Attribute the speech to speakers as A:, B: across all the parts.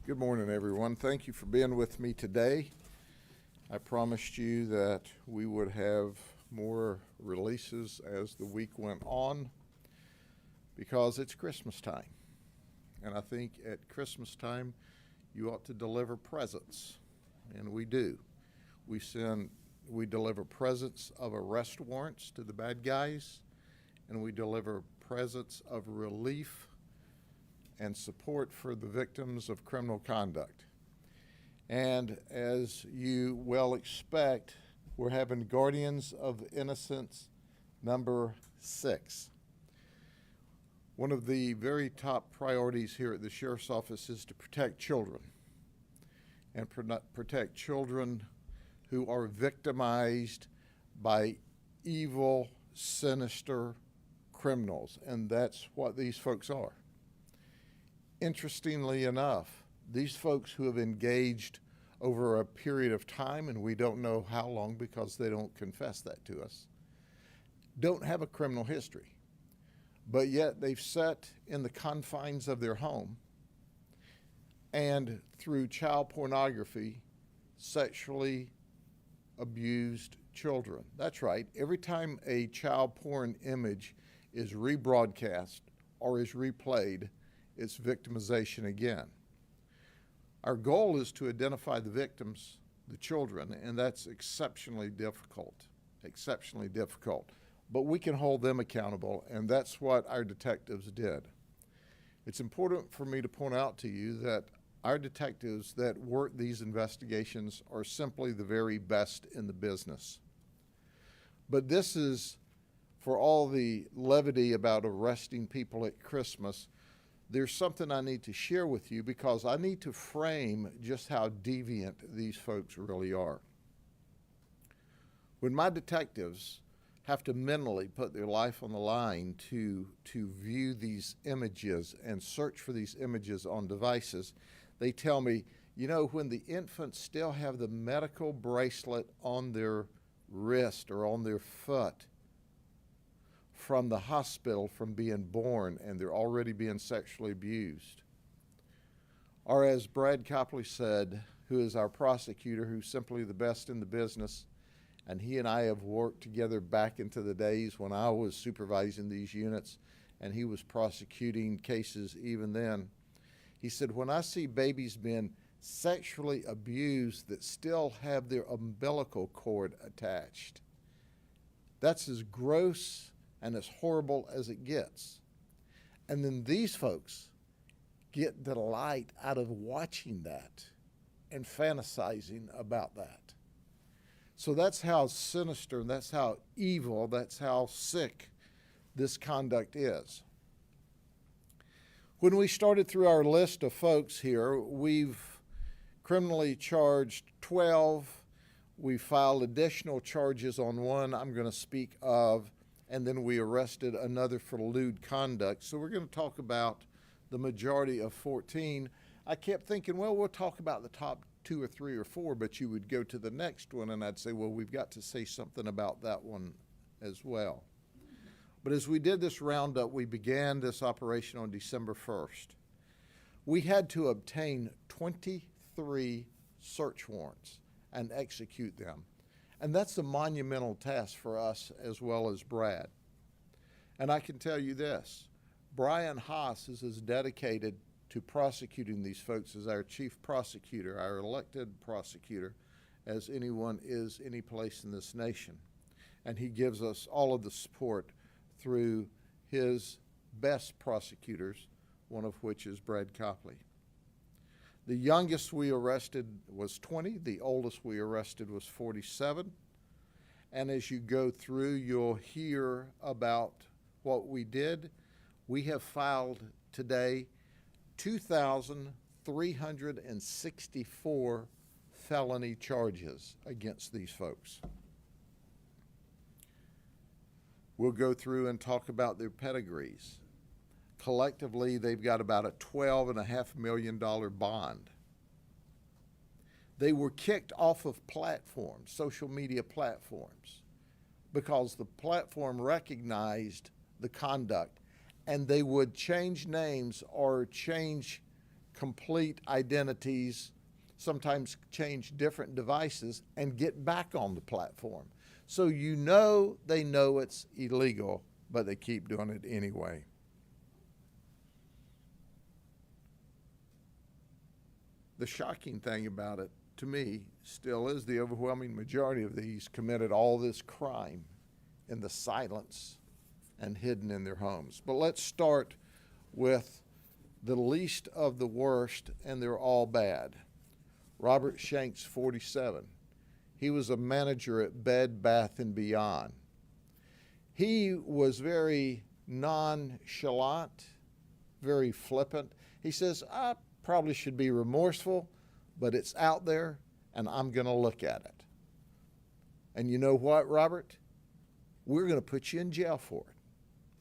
A: Good morning, everyone. Thank you for being with me today. I promised you that we would have more releases as the week went on because it's Christmas time. And I think at Christmas time, you ought to deliver presents, and we do. We deliver presents of arrest warrants to the bad guys, and we deliver presents of relief and support for the victims of criminal conduct. And as you well expect, we're having Guardians of Innocence number 6. One of the very top priorities here at the Sheriff's Office is to protect children, and protect children who are victimized by evil, sinister criminals, and that's what these folks are. Interestingly enough, these folks who have engaged over a period of time, and we don't know how long because they don't confess that to us, don't have a criminal history. But yet they've sat in the confines of their home and through child pornography sexually abused children. That's right. Every time a child porn image is rebroadcast or is replayed, it's victimization again. Our goal is to identify the victims, the children, and that's exceptionally difficult. But we can hold them accountable, and that's what our detectives did. It's important for me to point out to you that our detectives that work these investigations are simply the very best in the business. But this is, for all the levity about arresting people at Christmas, there's something I need to share with you because I need to frame just how deviant these folks really are. When my detectives have to mentally put their life on the line to view these images and search for these images on devices, they tell me, you know, when the infants still have the medical bracelet on their wrist or on their foot from the hospital from being born and they're already being sexually abused. Or as Brad Copley said, who is our prosecutor, who's simply the best in the business, and he and I have worked together back into the days when I was supervising these units and he was prosecuting cases even then. He said, when I see babies being sexually abused that still have their umbilical cord attached, that's as gross and as horrible as it gets. And then these folks get delight out of watching that and fantasizing about that. So that's how sinister, that's how evil, that's how sick this conduct is. When we started through our list of folks here, we've criminally charged 12. We filed additional charges on one I'm going to speak of, and then we arrested another for lewd conduct. So we're going to talk about the majority of 14. I kept thinking, well, we'll talk about the top 2 or 3 or 4, but you would go to the next one, and I'd say, well, we've got to say something about that one as well. But as we did this roundup, we began this operation on December 1st. We had to obtain 23 search warrants and execute them. And that's a monumental task for us as well as Brad. And I can tell you this, Brian Haas is as dedicated to prosecuting these folks as our chief prosecutor, our elected prosecutor, as anyone is any place in this nation. And he gives us all of the support through his best prosecutors, one of which is Brad Copley. The youngest we arrested was 20. The oldest we arrested was 47. And as you go through, you'll hear about what we did. We have filed today 2,364 felony charges against these folks. We'll go through and talk about their pedigrees. Collectively, they've got about a $12.5 million bond. They were kicked off of platforms, social media platforms, because the platform recognized the conduct, and they would change names or change complete identities, sometimes change different devices, and get back on the platform. So you know they know it's illegal, but they keep doing it anyway. The shocking thing about it, to me, still is the overwhelming majority of these committed all this crime in the silence and hidden in their homes. But let's start with the least of the worst, and they're all bad. Robert Shanks, 47. He was a manager at Bed Bath & Beyond. He was very nonchalant, very flippant. He says, I probably should be remorseful, but it's out there and I'm going to look at it. And you know what, Robert? We're going to put you in jail for it.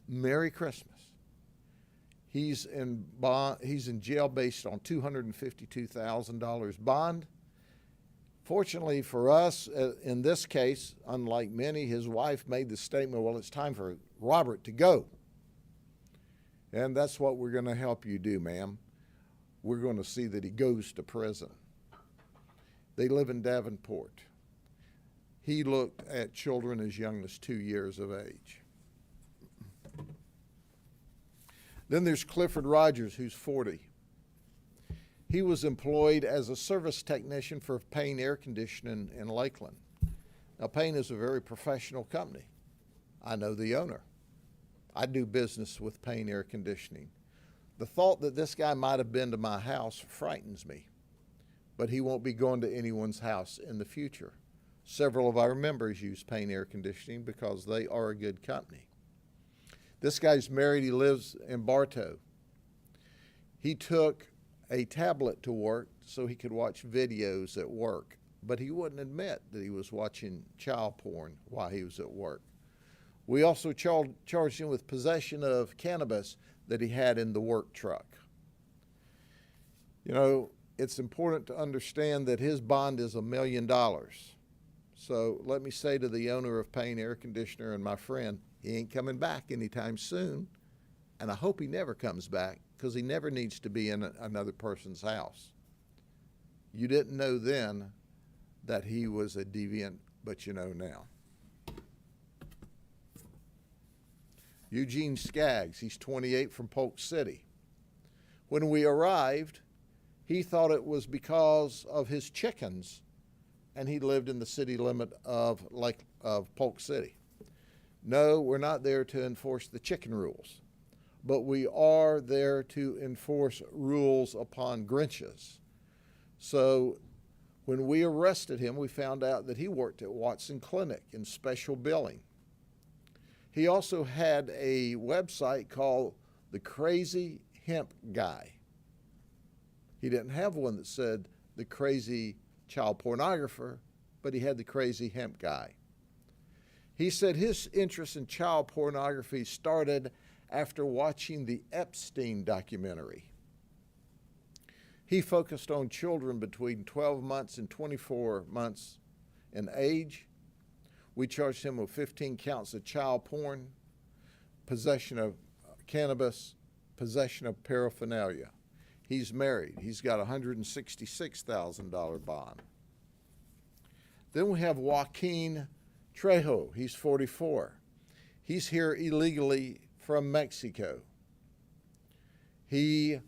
A: Merry Christmas. He's in jail based on $252,000 bond. Fortunately for us, in this case, unlike many, his wife made the statement, well, it's time for Robert to go. And that's what we're going to help you do, ma'am. We're going to see that he goes to prison. They live in Davenport. He looked at children as young as 2 years of age. Then there's Clifford Rogers, who's 40. He was employed as a service technician for Payne Air Conditioning in Lakeland. Now, Payne is a very professional company. I know the owner. I do business with Payne Air Conditioning. The thought that this guy might have been to my house frightens me, but he won't be going to anyone's house in the future. Several of our members use Payne Air Conditioning because they are a good company. This guy's married. He lives in Bartow. He took a tablet to work so he could watch videos at work, but he wouldn't admit that he was watching child porn while he was at work. We also charged him with possession of cannabis that he had in the work truck. You know, it's important to understand that his bond is $1 million. So let me say to the owner of Payne Air Conditioner and my friend, he ain't coming back anytime soon, and I hope he never comes back because he never needs to be in another person's house. You didn't know then that he was a deviant, but you know now. Eugene Skaggs, he's 28 from Polk City. When we arrived, he thought it was because of his chickens, and he lived in the city limit of Polk City. No, we're not there to enforce the chicken rules, but we are there to enforce rules upon Grinches. So when we arrested him, we found out that he worked at Watson Clinic in special billing. He also had a website called The Crazy Hemp Guy. He didn't have one that said The Crazy Child Pornographer, but he had The Crazy Hemp Guy. He said his interest in child pornography started after watching the Epstein documentary. He focused on children between 12 months and 24 months in age. We charged him with 15 counts of child porn, possession of cannabis, possession of paraphernalia. He's married. He's got a $166,000 bond. Then we have Joaquin Trejo. He's 44. He's here illegally from Mexico. He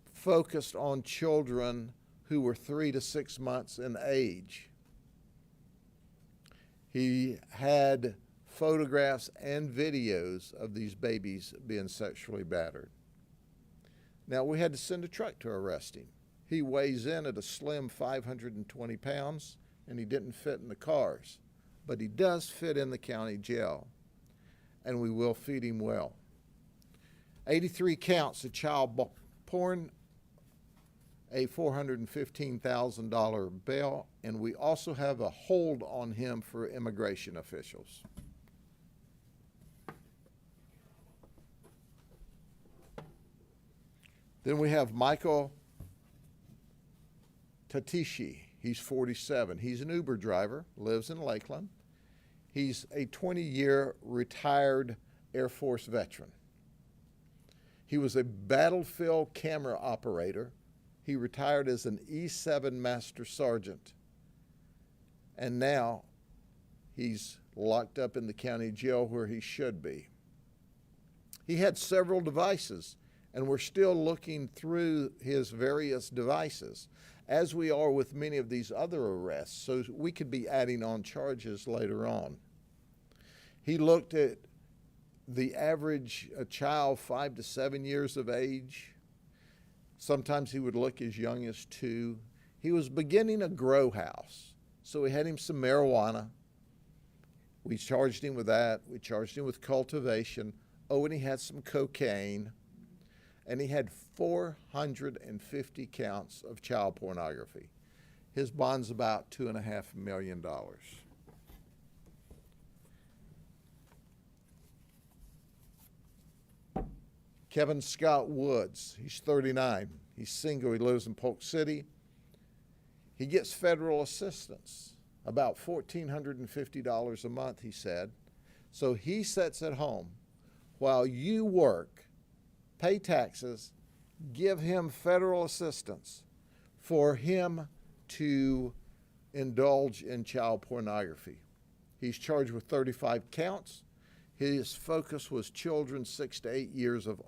A: focused on children who were 3 to 6 months in age. He had photographs and videos of these babies being sexually battered. Now, we had to send a truck to arrest him. He weighs in at a slim 520 pounds, and he didn't fit in the cars. But he does fit in the county jail, and we will feed him well. 83 counts of child porn, a $415,000 bail, and we also have a hold on him for immigration officials. Then we have Michael Tatishi. He's 47. He's an Uber driver, lives in Lakeland. He's a 20-year retired Air Force veteran. He was a battlefield camera operator He retired as an E7 Master Sergeant, and now he's locked up in the county jail where he should be. He had several devices, and we're still looking through his various devices, as we are with many of these other arrests, so we could be adding on charges later on. He looked at the average child 5 to 7 years of age. Sometimes he would look as young as 2. He was beginning a grow house, so we had him some marijuana. We charged him with that. We charged him with cultivation. Oh, and he had some cocaine. And he had 450 counts of child pornography. His bond's about $2.5 million. Kevin Scott Woods, he's 39. He's single. He lives in Polk City. He gets federal assistance, about $1,450 a month, he said. So he sits at home while you work, pay taxes, give him federal assistance for him to indulge in child pornography. He's charged with 35 counts. His focus was children 6 to 8 years of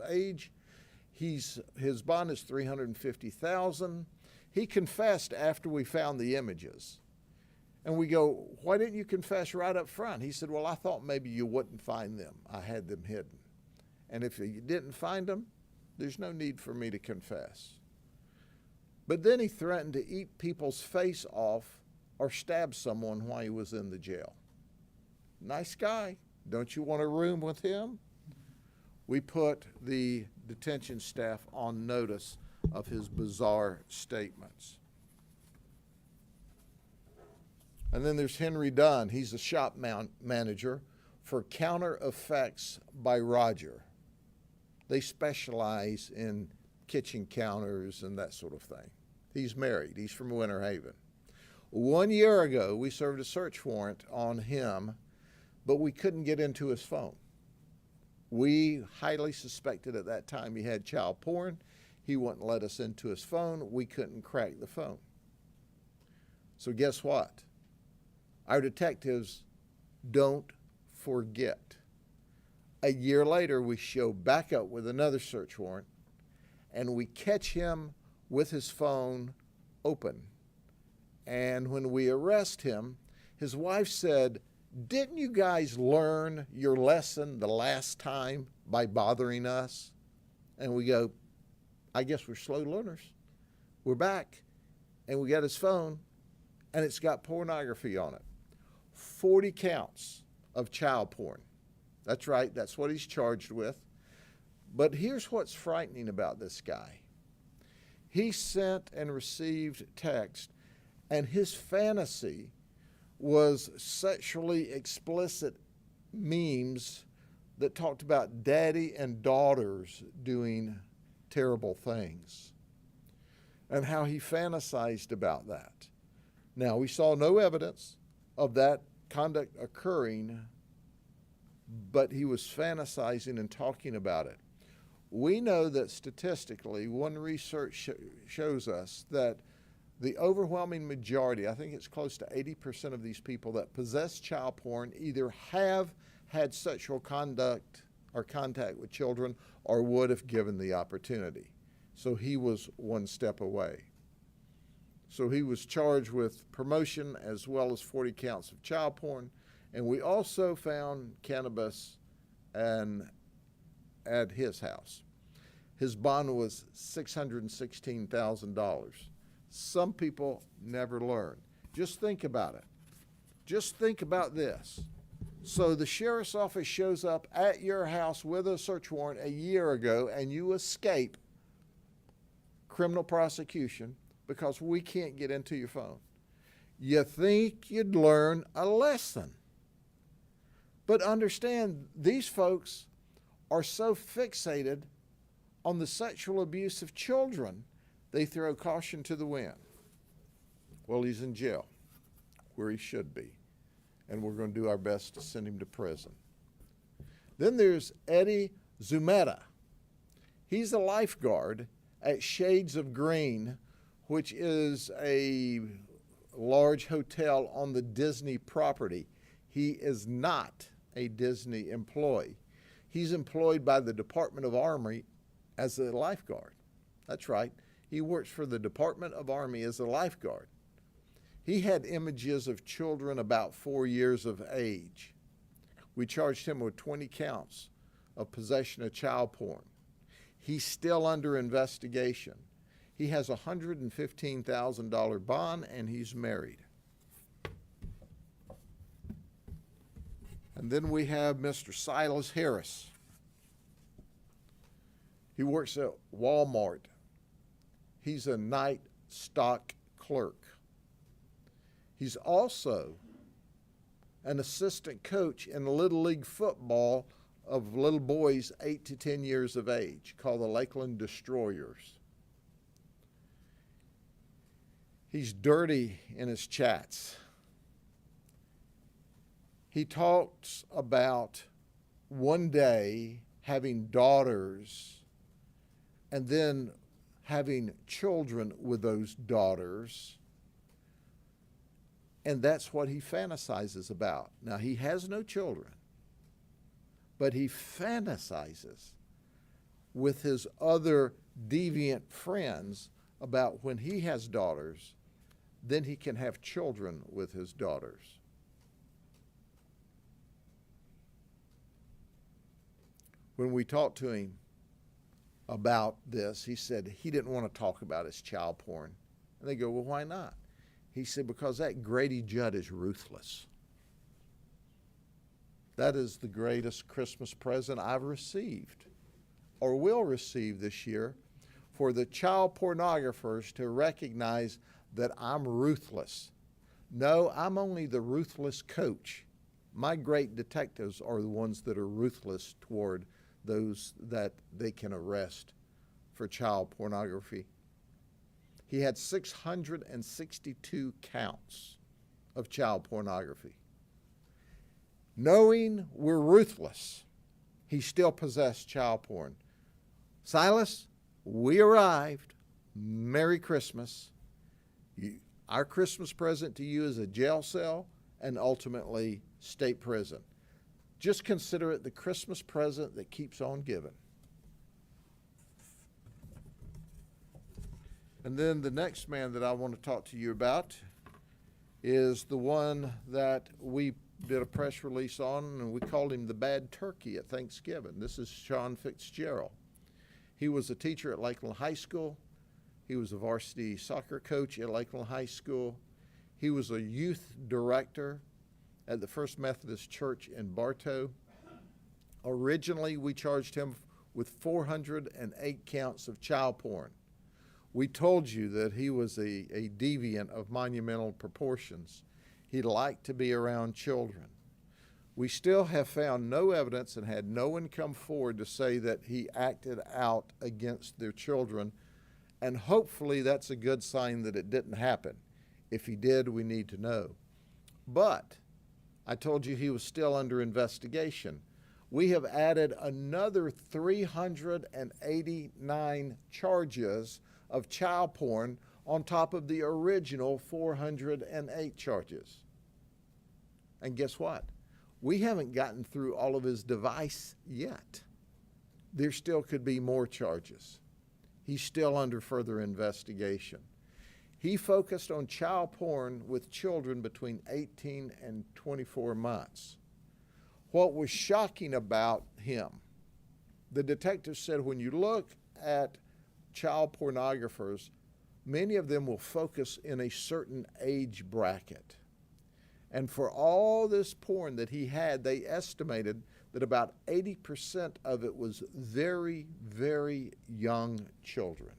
A: age. His bond is $350,000. He confessed after we found the images. And we go, why didn't you confess right up front? He said, well, I thought maybe you wouldn't find them. I had them hidden. And if you didn't find them, there's no need for me to confess. But then he threatened to eat people's face off or stab someone while he was in the jail. Nice guy. Don't you want a room with him? We put the detention staff on notice of his bizarre statements. And then there's Henry Dunn. He's a shop manager for Counter Effects by Roger. They specialize in kitchen counters and that sort of thing. He's married. He's from Winter Haven. 1 year ago, we served a search warrant on him, but we couldn't get into his phone. We highly suspected at that time he had child porn. He wouldn't let us into his phone. We couldn't crack the phone. So guess what? Our detectives don't forget. A year later, we show back up with another search warrant, and we catch him with his phone open. And when we arrest him, his wife said, didn't you guys learn your lesson the last time by bothering us? And we go, I guess we're slow learners. We're back, and we got his phone, and it's got pornography on it. 40 counts of child porn. That's right, that's what he's charged with. But here's what's frightening about this guy. He sent and received text, and his fantasy was sexually explicit memes that talked about daddy and daughters doing terrible things and how he fantasized about that. Now, we saw no evidence of that conduct occurring, but he was fantasizing and talking about it. We know that statistically, one research shows us that the overwhelming majority, I think it's close to 80% of these people that possess child porn either have had sexual conduct or contact with children or would if given the opportunity. So he was one step away. So he was charged with promotion as well as 40 counts of child porn. And we also found cannabis at his house. His bond was $616,000. Some people never learn. Just think about it. Just think about this. So the sheriff's office shows up at your house with a search warrant a year ago, and you escape criminal prosecution because we can't get into your phone. You think you'd learn a lesson. But understand, these folks are so fixated on the sexual abuse of children, they throw caution to the wind. Well, he's in jail, where he should be, and we're going to do our best to send him to prison. Then there's Eddie Zumeta. He's a lifeguard at Shades of Green, which is a large hotel on the Disney property. He is not a Disney employee. He's employed by the Department of Army as a lifeguard. That's right. He works for the Department of Army as a lifeguard. He had images of children about 4 years of age. We charged him with 20 counts of possession of child porn. He's still under investigation. He has a $115,000 bond, and he's married. And then we have Mr. Silas Harris. He works at Walmart. He's a night stock clerk. He's also an assistant coach in Little League football of little boys 8 to 10 years of age, called the Lakeland Destroyers. He's dirty in his chats. He talks about one day having daughters and then having children with those daughters, and that's what he fantasizes about. Now, he has no children, but he fantasizes with his other deviant friends about when he has daughters, then he can have children with his daughters. When we talked to him about this, he said he didn't want to talk about his child porn. And they go, well, why not? He said, because that Grady Judd is ruthless. That is the greatest Christmas present I've received or will receive this year, for the child pornographers to recognize that I'm ruthless. No, I'm only the ruthless coach. My great detectives are the ones that are ruthless toward those that they can arrest for child pornography. He had 662 counts of child pornography. Knowing we're ruthless, he still possessed child porn. Silas, we arrived. Merry Christmas. Our Christmas present to you is a jail cell and ultimately state prison. Just consider it the Christmas present that keeps on giving. And then the next man that I want to talk to you about is the one that we did a press release on, and we called him the bad turkey at Thanksgiving. This is Sean Fitzgerald. He was a teacher at Lakeland High School. He was a varsity soccer coach at Lakeland High School. He was a youth director at the First Methodist Church in Bartow. Originally, we charged him with 408 counts of child porn. We told you that he was a deviant of monumental proportions. He liked to be around children. We still have found no evidence and had no one come forward to say that he acted out against their children, and hopefully that's a good sign that it didn't happen. If he did, we need to know. But I told you he was still under investigation. We have added another 389 charges of child porn on top of the original 408 charges. And guess what? We haven't gotten through all of his device yet. There still could be more charges. He's still under further investigation. He focused on child porn with children between 18 and 24 months. What was shocking about him, the detective said when you look at child pornographers, many of them will focus in a certain age bracket. And for all this porn that he had, they estimated that about 80% of it was very, very young children.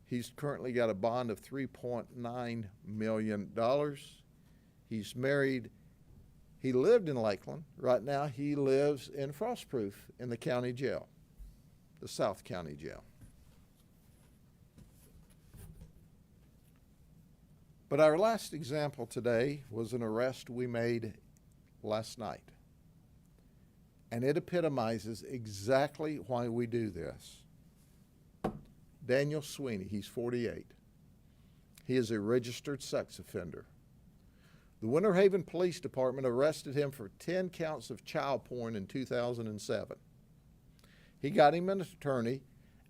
A: He's currently got a bond of $3.9 million. He's married. He lived in Lakeland. Right now he lives in Frostproof in the county jail, the South County Jail. But our last example today was an arrest we made last night. And it epitomizes exactly why we do this. Daniel Sweeney, he's 48. He is a registered sex offender. The Winter Haven Police Department arrested him for 10 counts of child porn in 2007. He got him an attorney,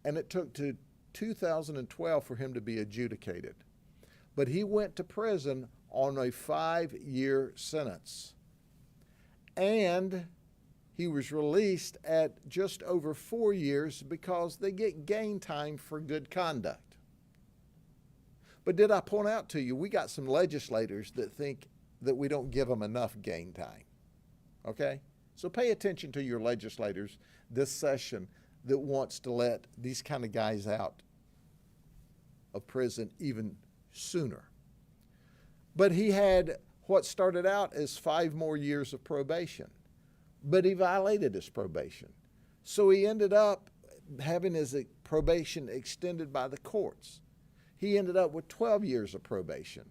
A: and it took to 2012 for him to be adjudicated. But he went to prison on a 5-year sentence. And he was released at just over 4 years because they get gain time for good conduct. But did I point out to you, we got some legislators that think that we don't give them enough gain time, okay? So pay attention to your legislators this session that wants to let these kind of guys out of prison even sooner. But he had what started out as 5 more years of probation, but he violated his probation. So he ended up having his probation extended by the courts. He ended up with 12 years of probation.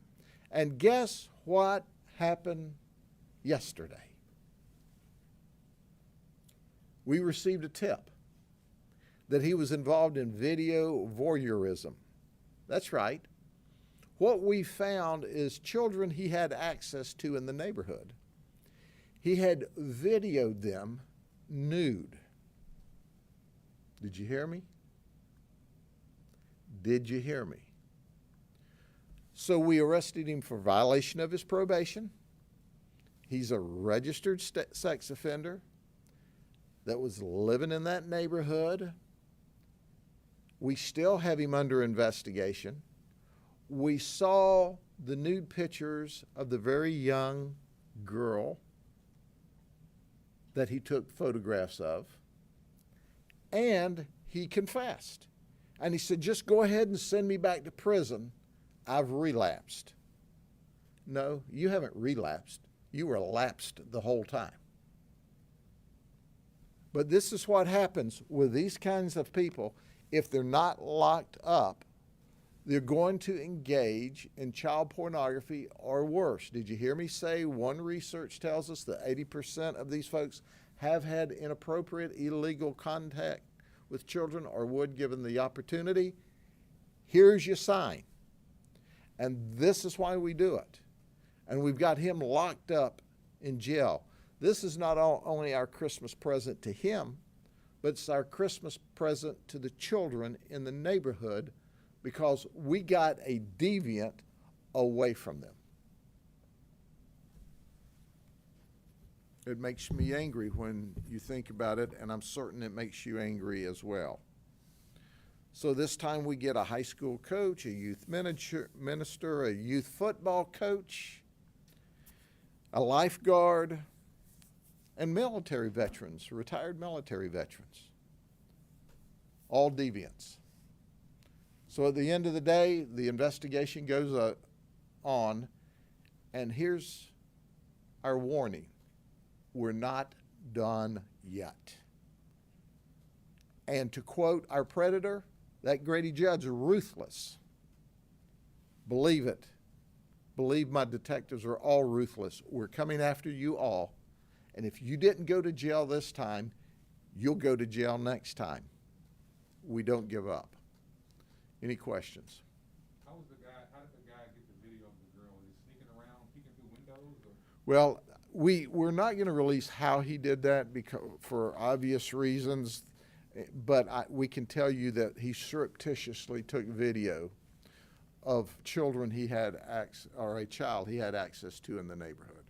A: And guess what happened yesterday? We received a tip that he was involved in video voyeurism. That's right. What we found is children he had access to in the neighborhood. He had videoed them nude. Did you hear me? Did you hear me? So we arrested him for violation of his probation. He's a registered sex offender that was living in that neighborhood. We still have him under investigation. We saw the nude pictures of the very young girl that he took photographs of, and he confessed. And he said, just go ahead and send me back to prison. I've relapsed. No, you haven't relapsed. You were lapsed the whole time. But this is what happens with these kinds of people. If they're not locked up, they're going to engage in child pornography or worse. Did you hear me say one research tells us that 80% of these folks have had inappropriate, illegal contact with children or would given the opportunity? Here's your sign. And this is why we do it. And we've got him locked up in jail. This is not only our Christmas present to him, but it's our Christmas present to the children in the neighborhood because we got a deviant away from them. It makes me angry when you think about it, and I'm certain it makes you angry as well. So this time we get a high school coach, a youth minister, a youth football coach, a lifeguard, and military veterans, retired military veterans, all deviants. So at the end of the day, the investigation goes on, and here's our warning. We're not done yet. And to quote our predator, that Grady Judd's ruthless. Believe it. Believe my detectives are all ruthless. We're coming after you all. And if you didn't go to jail this time, you'll go to jail next time. We don't give up. Any questions?
B: How did the guy get the video of the girl? Was he sneaking around, peeking through windows? Or?
A: Well, we're not going to release how he did that because, for obvious reasons, but we can tell you that he surreptitiously took video of children he had or a child he had access to in the neighborhood.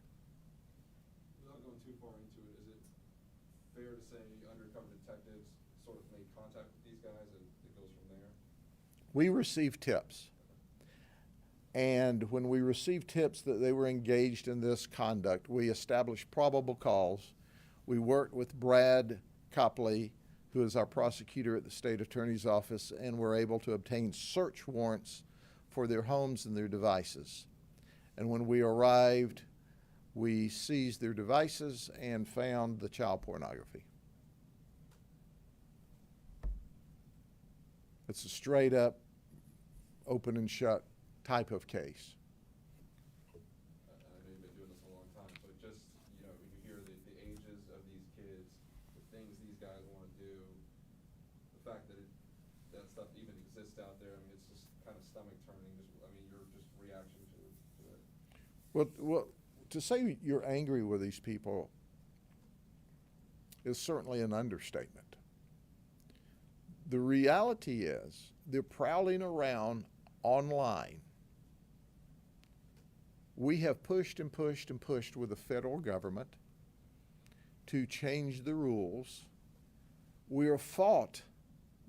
B: Without going too far into it, is it fair to say undercover detectives sort of made contact with these guys and it goes from there?
A: We received tips. And when we received tips that they were engaged in this conduct, we established probable cause. We worked with Brad Copley, who is our prosecutor at the state attorney's office, and were able to obtain search warrants for their homes and their devices. And when we arrived, we seized their devices and found the child pornography. It's a straight up, open and shut type of case.
B: I know you've been doing this a long time, but just, when you hear the ages of these kids, fact that that stuff even exists out there, I mean, it's just kind of stomach turning, your just reaction to it.
A: Well, to say you're angry with these people is certainly an understatement. The reality is they're prowling around online. We have pushed and pushed and pushed with the federal government to change the rules. We are fought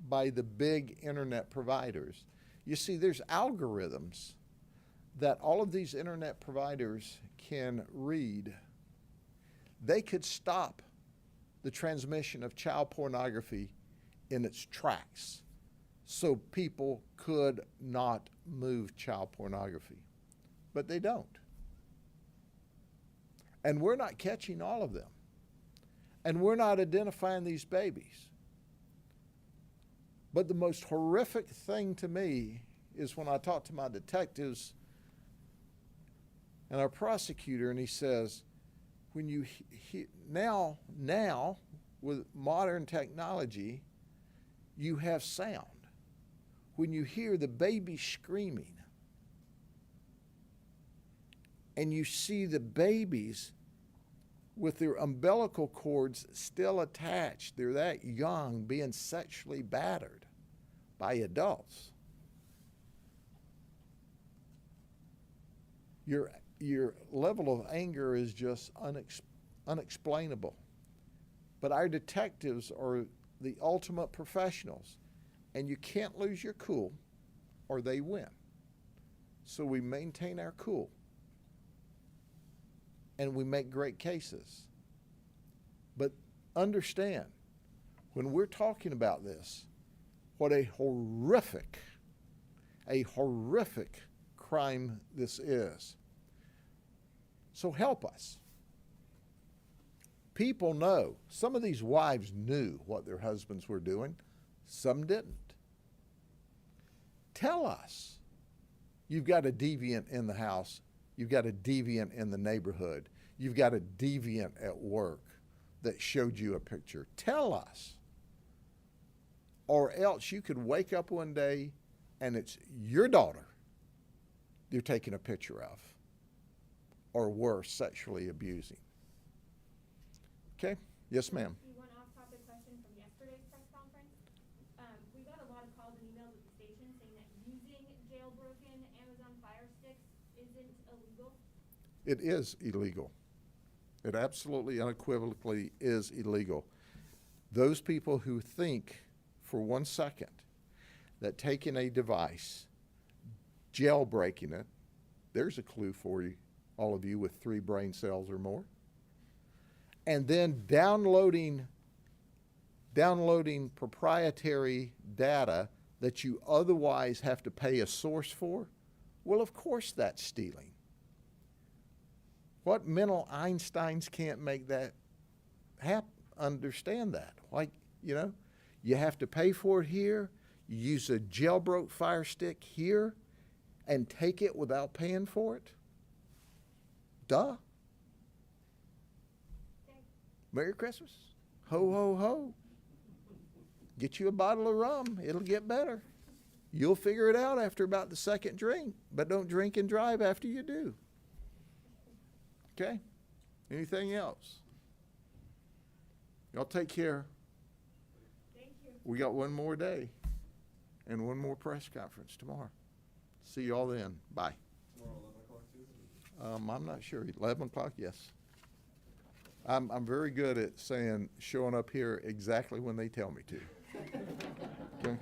A: by the big internet providers. You see, there's algorithms that all of these internet providers can read. They could stop the transmission of child pornography in its tracks so people could not move child pornography. But they don't. And we're not catching all of them. And we're not identifying these babies. But the most horrific thing to me is when I talk to my detectives and our prosecutor, and he says, when you now with modern technology, you have sound. When you hear the baby screaming and you see the babies with their umbilical cords still attached, they're that young, being sexually battered by adults, your level of anger is just unexplainable. But our detectives are the ultimate professionals, and you can't lose your cool or they win. So we maintain our cool, and we make great cases. But understand, when we're talking about this, what a horrific crime this is. So help us. People know. Some of these wives knew what their husbands were doing. Some didn't. Tell us. You've got a deviant in the house. You've got a deviant in the neighborhood. You've got a deviant at work that showed you a picture. Tell us. Or else you could wake up one day and it's your daughter you're taking a picture of, or worse, sexually abusing. Okay? Yes, ma'am.
C: One off-topic question from yesterday's press conference. We got a lot of calls and emails at the station saying that using jailbroken Amazon Fire Sticks isn't illegal.
A: It is illegal. It absolutely unequivocally is illegal. Those people who think for 1 second that taking a device, jailbreaking it, there's a clue for you, all of you with 3 brain cells or more, and then downloading proprietary data that you otherwise have to pay a source for, well, of course that's stealing. What mental Einsteins can't make that understand that? Like, you have to pay for it here, you use a jailbroke Fire Stick here, and take it without paying for it? Duh. Merry Christmas. Ho, ho, ho. Get you a bottle of rum. It'll get better. You'll figure it out after about the second drink, but don't drink and drive after you do. Okay? Anything else? Y'all take care.
C: Thank you.
A: We got one more day and one more press conference tomorrow. See you all then. Bye.
B: Tomorrow, 11 o'clock too?
A: I'm not sure. 11 o'clock, yes. I'm very good at saying, showing up here exactly when they tell me to. Okay?